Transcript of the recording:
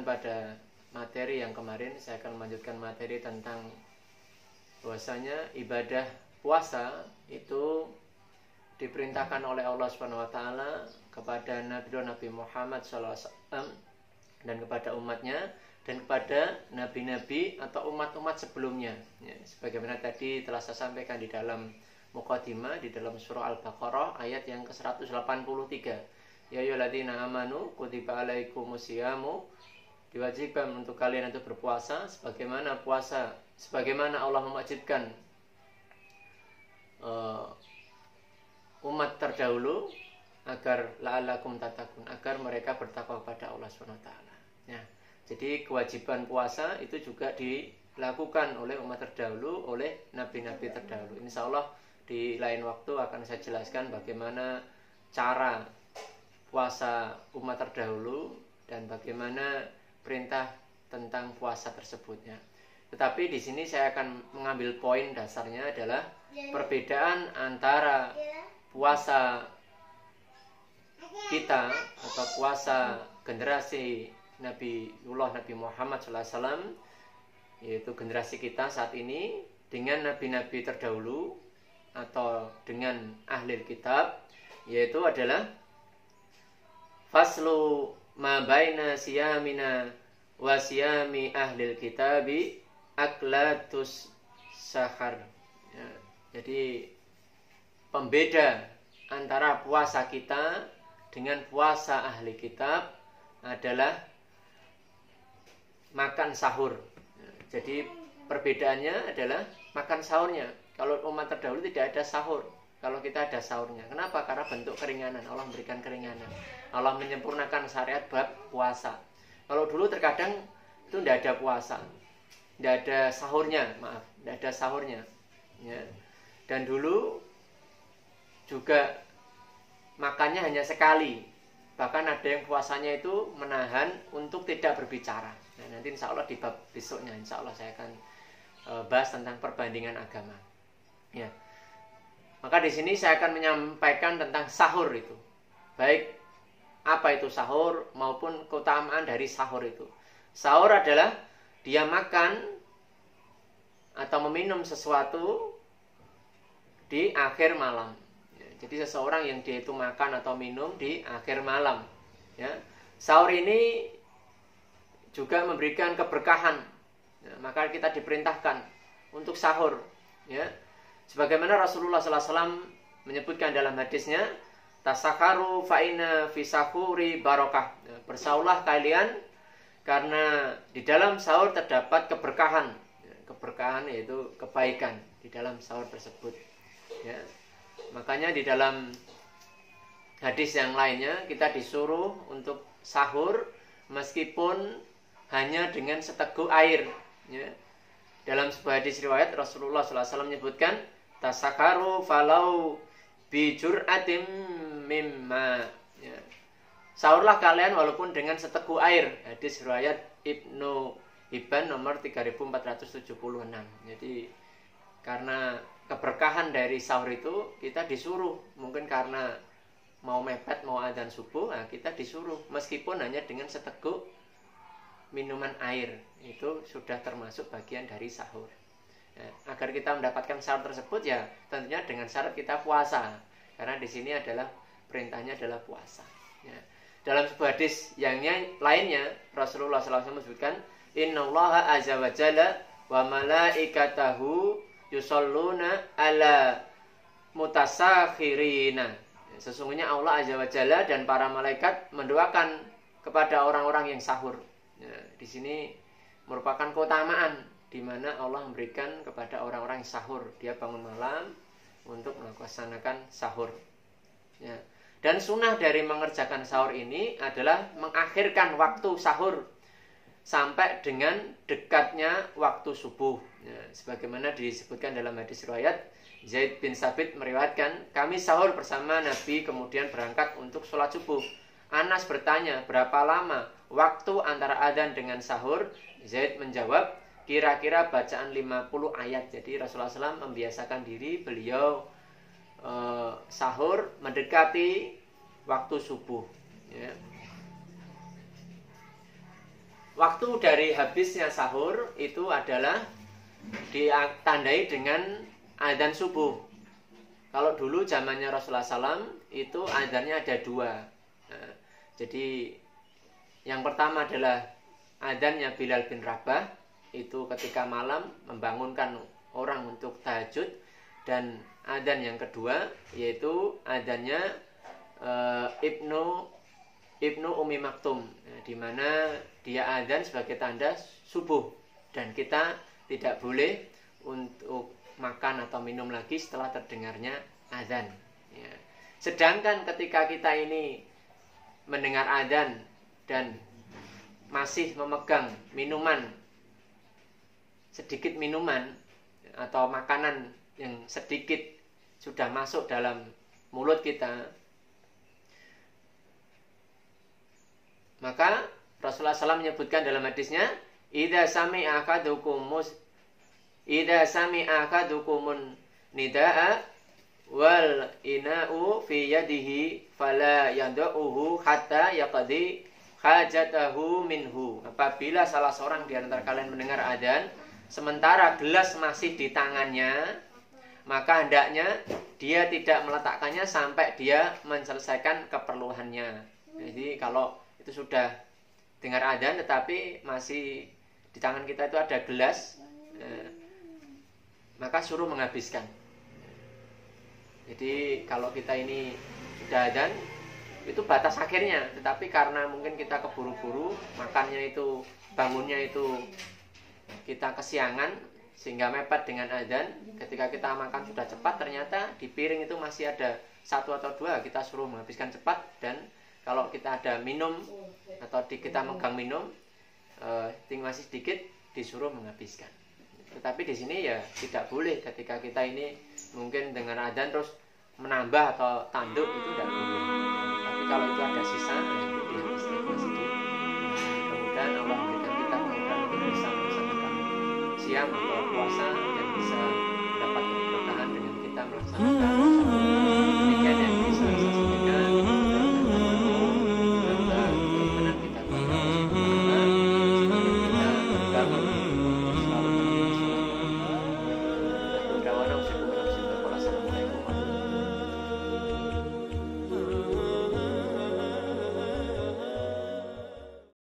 lanjutan pada materi yang kemarin. Saya akan melanjutkan materi tentang bahwasanya ibadah puasa itu diperintahkan oleh Allah Subhanahu wa taala kepada Nabi Muhammad SAW dan kepada umatnya dan kepada nabi-nabi atau umat-umat sebelumnya. Ya, sebagaimana tadi telah saya sampaikan di dalam muqaddimah di dalam surah Al-Baqarah ayat yang ke-183. Ya ayyuhalladzina amanu kutiba alaikumusyamu, diwajibkan untuk kalian untuk berpuasa sebagaimana Allah mewajibkan umat terdahulu agar la'allakum tattaqun, agar mereka bertakwa kepada Allah Subhanahu wa taala. Ya. Jadi kewajiban puasa itu juga dilakukan oleh umat terdahulu, oleh nabi-nabi terdahulu. Insyaallah di lain waktu akan saya jelaskan bagaimana cara puasa umat terdahulu dan bagaimana perintah tentang puasa tersebutnya. Tetapi di sini saya akan mengambil poin dasarnya adalah perbedaan antara puasa kita atau puasa generasi Nabi Muhammad SAW, yaitu generasi kita saat ini, dengan nabi-nabi terdahulu atau dengan ahli kitab, yaitu adalah faslu ma baina siyamina wa siyami ahli kitabi aklatus sahar. Ya, jadi pembeda antara puasa kita dengan puasa ahli kitab adalah makan sahur. Jadi perbedaannya adalah makan sahurnya. Kalau umat terdahulu tidak ada sahur, kalau kita ada sahurnya. Kenapa? Karena bentuk keringanan. Allah memberikan keringanan. Allah menyempurnakan syariat bab puasa. Kalau dulu terkadang itu tidak ada puasa, tidak ada sahurnya, tidak ada sahurnya. Ya. Dan dulu juga makannya hanya sekali. Bahkan ada yang puasanya itu menahan untuk tidak berbicara. Nah, nanti insya Allah di bab besoknya insya Allah saya akan bahas tentang perbandingan agama. Ya. Maka di sini saya akan menyampaikan tentang sahur itu. Baik apa itu sahur maupun keutamaan dari sahur itu. Sahur adalah dia makan atau meminum sesuatu di akhir malam. Jadi seseorang yang dia itu makan atau minum di akhir malam. Ya. Sahur ini juga memberikan keberkahan. Ya, maka kita diperintahkan untuk sahur. Ya. Sebagaimana Rasulullah SAW menyebutkan dalam hadisnya, tasakaru fa'ina fi sahuri barokah. Ya, bersahurlah kalian karena di dalam sahur terdapat keberkahan. Ya, keberkahan yaitu kebaikan di dalam sahur tersebut. Ya. Makanya di dalam hadis yang lainnya kita disuruh untuk sahur meskipun hanya dengan seteguk air. Ya. Dalam sebuah hadis riwayat Rasulullah SAW menyebutkan tasakaru falau bijur'atim mimma. Ya. Sahurlah kalian walaupun dengan seteguk air. Hadis riwayat Ibnu Hibban nomor 3476. Jadi karena keberkahan dari sahur itu kita disuruh, mungkin karena mau mepet, mau adzan subuh, nah kita disuruh meskipun hanya dengan seteguk minuman air, itu sudah termasuk bagian dari sahur. Nah, agar kita mendapatkan sahur tersebut ya tentunya dengan syarat kita puasa, karena di sini adalah perintahnya adalah puasa. Ya. Dalam sebuah hadis yang lainnya Rasulullah SAW menyebutkan, Innallaha azza wa jalla wa malaikatahu yusalluna ala mutasakhirina. Sesungguhnya Allah azza wa jalla dan para malaikat mendoakan kepada orang-orang yang sahur. Ya, di sini merupakan keutamaan di mana Allah memberikan kepada orang-orang yang sahur. Dia bangun malam untuk melaksanakan sahur. Ya. Dan sunnah dari mengerjakan sahur ini adalah mengakhirkan waktu sahur sampai dengan dekatnya waktu subuh. Ya, sebagaimana disebutkan dalam hadis riwayat Zaid bin Sabit meriwayatkan, kami sahur bersama Nabi kemudian berangkat untuk sholat subuh. Anas bertanya, berapa lama waktu antara adzan dengan sahur? Zaid menjawab, kira-kira bacaan 50 ayat. Jadi Rasulullah SAW membiasakan diri beliau sahur mendekati waktu subuh. Ya. waktu dari habisnya sahur itu adalah ditandai dengan adzan subuh. Kalau dulu zamannya Rasulullah SAW itu adzannya ada dua. Nah, jadi yang pertama adalah adzannya Bilal bin Rabah, itu ketika malam membangunkan orang untuk tahajud. Dan adzan yang kedua yaitu adzannya Ibnu Umi Maktum, di mana dia adzan sebagai tanda subuh, dan kita tidak boleh untuk makan atau minum lagi setelah terdengarnya adzan. Ya. Sedangkan ketika kita ini mendengar adzan dan masih memegang minuman, sedikit minuman atau makanan yang sedikit sudah masuk dalam mulut kita, maka Rasulullah SAW menyebutkan dalam hadisnya, idza sami'a akadukumun nidaa wal ina'u fi yadihi fala yad'uhu hatta yaqdi hajatahu minhu. Apabila salah seorang di antara kalian mendengar adzan sementara gelas masih di tangannya, maka hendaknya dia tidak meletakkannya sampai dia menyelesaikan keperluannya. Jadi kalau itu sudah dengar adzan tetapi masih di tangan kita itu ada gelas, maka suruh menghabiskan. Jadi kalau kita ini sudah adzan, itu batas akhirnya, tetapi karena mungkin kita keburu-buru, makannya itu, bangunnya itu kita kesiangan sehingga mepet dengan adzan. Ketika kita makan sudah cepat, ternyata di piring itu masih ada satu atau dua, kita suruh menghabiskan cepat. Dan kalau kita ada minum atau kita megang minum, tinggal masih sedikit, disuruh menghabiskan. Tetapi di sini ya tidak boleh ketika kita ini mungkin dengan adzan terus menambah atau tanduk, itu tidak boleh. Tapi kalau itu ada sisa, itu dihabiskan masih di. Mudah-mudahan Allah memberikan kita kemudahan untuk bisa melaksanakan siam atau puasa, dan bisa mendapat keberkahan dengan kita melaksanakan